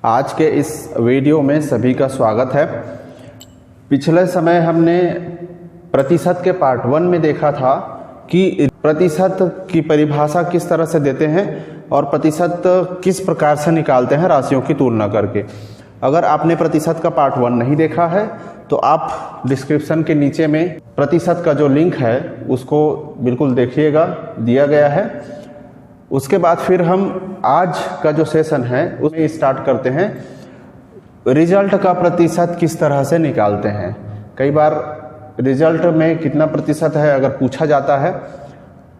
आज के इस वीडियो में सभी का स्वागत है। पिछले समय हमने प्रतिशत के पार्ट 1 में देखा था कि प्रतिशत की परिभाषा किस तरह से देते हैं और प्रतिशत किस प्रकार से निकालते हैं राशियों की तुलना करके। अगर आपने प्रतिशत का पार्ट 1 नहीं देखा है तो आप डिस्क्रिप्शन के नीचे में प्रतिशत का जो लिंक है उसको बिल्कुल देखिएगा, दिया गया है। उसके बाद फिर हम आज का जो सेशन है उसमें स्टार्ट करते हैं। रिजल्ट का प्रतिशत किस तरह से निकालते हैं। कई बार रिजल्ट में कितना प्रतिशत है अगर पूछा जाता है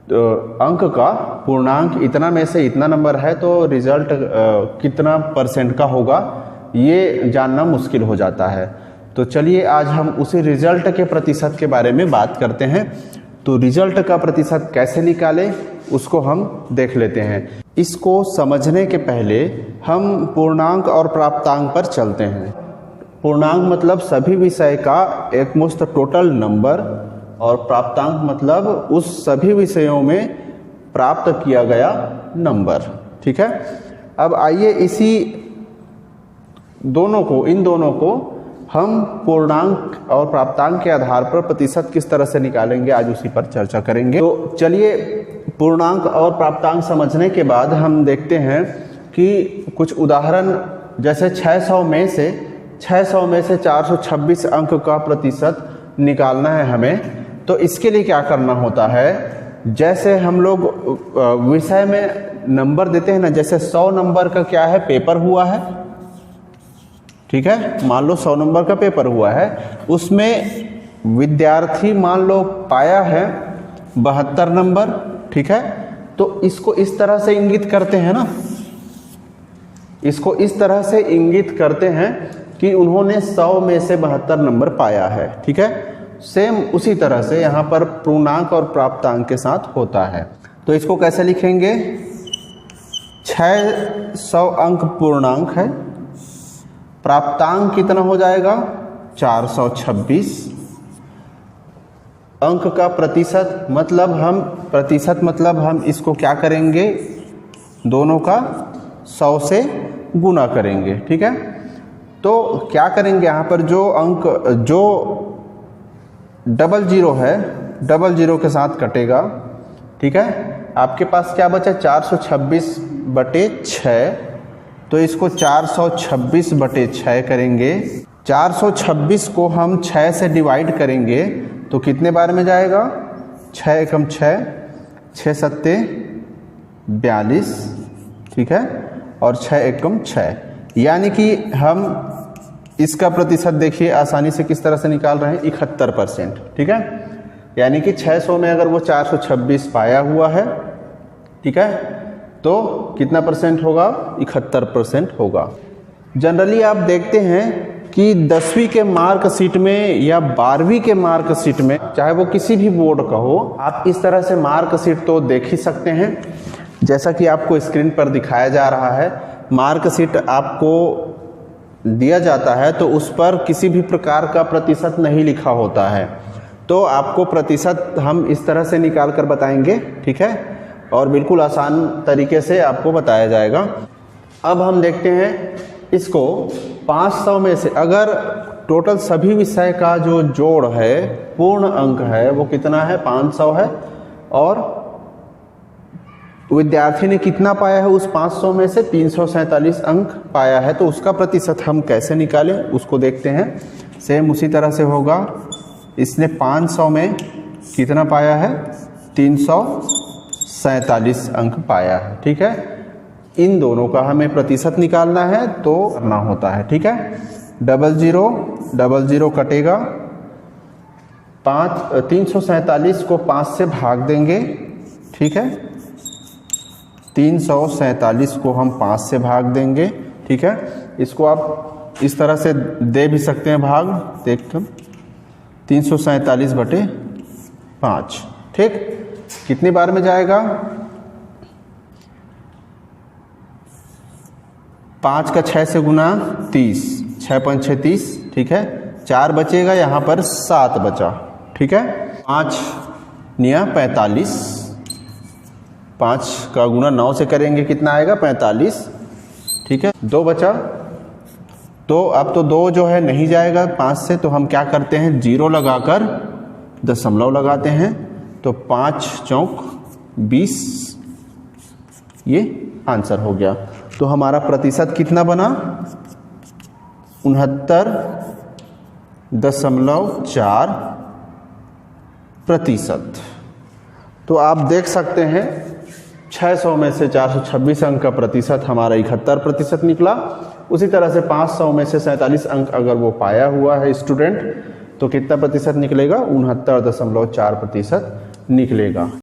तो अंक का पूर्णांक इतना में से इतना नंबर है तो रिजल्ट कितना परसेंट का होगा, ये जानना मुश्किल हो जाता है। तो चलिए आज हम उसी रिजल्ट के प्रतिशत के बारे में बात करते हैं। तो रिजल्ट का प्रतिशत कैसे निकालें उसको हम देख लेते हैं। इसको समझने के पहले हम पूर्णांक और प्राप्तांक पर चलते हैं। पूर्णांक मतलब सभी विषय का एकमुश्त टोटल नंबर और प्राप्तांक मतलब उस सभी विषयों में प्राप्त किया गया नंबर। ठीक है, अब आइए इन दोनों को हम पूर्णांक और प्राप्तांक के आधार पर प्रतिशत किस तरह से निकालेंगे, आज उसी पर चर्चा करेंगे। तो चलिए पूर्णांक और प्राप्तांक समझने के बाद हम देखते हैं कि कुछ उदाहरण, जैसे 600 में से 426 अंक का प्रतिशत निकालना है हमें। तो इसके लिए क्या करना होता है, जैसे हम लोग विषय में नंबर देते हैं ना, जैसे 100 नंबर का क्या है पेपर हुआ है, ठीक है, मान लो 100 नंबर का पेपर हुआ है, उसमें विद्यार्थी मान लो पाया है 72 नंबर। ठीक है, तो इसको इस तरह से इंगित करते हैं ना, इसको इस तरह से इंगित करते हैं कि उन्होंने 100 में से 72 नंबर पाया है। ठीक है, सेम उसी तरह से यहाँ पर पूर्णांक और प्राप्तांक के साथ होता है। तो इसको कैसे लिखेंगे, 600 अंक पूर्णांक है, प्राप्तांक कितना हो जाएगा 426 अंक का प्रतिशत मतलब हम इसको क्या करेंगे, दोनों का 100 से गुना करेंगे। ठीक है, तो क्या करेंगे यहाँ पर जो अंक जो 00 है 00 के साथ कटेगा। ठीक है, आपके पास क्या बचा 426/6, तो इसको 426/6 करेंगे। 426 को हम 6 से डिवाइड करेंगे तो कितने बार में जाएगा, 6 एकम 6, 6 सत्ते 42। ठीक है, और 6 एकम 6, यानी कि हम इसका प्रतिशत देखिए आसानी से किस तरह से निकाल रहे हैं, 71%। ठीक है, यानी कि 600 में अगर वो 426 पाया हुआ है, ठीक है, तो कितना परसेंट होगा, 71% होगा। जनरली आप देखते हैं कि 10वीं के मार्कशीट में या 12वीं के मार्कशीट में, चाहे वो किसी भी बोर्ड का हो, आप इस तरह से मार्कशीट तो देख ही सकते हैं। जैसा कि आपको स्क्रीन पर दिखाया जा रहा है, मार्कशीट आपको दिया जाता है तो उस पर किसी भी प्रकार का प्रतिशत नहीं लिखा होता है। तो आपको प्रतिशत हम इस तरह से निकाल कर बताएंगे। ठीक है, और बिल्कुल आसान तरीके से आपको बताया जाएगा। अब हम देखते हैं इसको 500 में से, अगर टोटल सभी विषय का जो जोड़ है पूर्ण अंक है वो कितना है 500 है, और विद्यार्थी ने कितना पाया है उस 500 में से 347 अंक पाया है, तो उसका प्रतिशत हम कैसे निकालें उसको देखते हैं। सेम उसी तरह से होगा, इसने 500 में कितना पाया है 347 अंक पाया है। ठीक है, इन दोनों का हमें प्रतिशत निकालना है तो करना होता है। ठीक है, 00 कटेगा, 347 को 5 से भाग देंगे। ठीक है, 347 को हम 5 से भाग देंगे। ठीक है, इसको आप इस तरह से दे भी सकते हैं भाग, देखते 347/5। ठीक, कितनी बार में जाएगा, 5 का 6 से गुना 30, 6 5 6 30। ठीक है, 4 बचेगा, यहाँ पर 7 बचा। ठीक है, 5 निया 45, 5 का गुना 9 से करेंगे कितना आएगा 45। ठीक है, 2 बचा तो अब तो 2 जो है नहीं जाएगा 5 से, तो हम क्या करते हैं 0 लगाकर दशमलव लगाते हैं। तो 5 चौक 20, ये आंसर हो गया। तो हमारा प्रतिशत कितना बना 69.4%। तो आप देख सकते हैं 600 में से 426 अंक का प्रतिशत हमारा 71% निकला। उसी तरह से 500 में से 47 अंक अगर वो पाया हुआ है स्टूडेंट, तो कितना प्रतिशत निकलेगा 69.4% निकलेगा।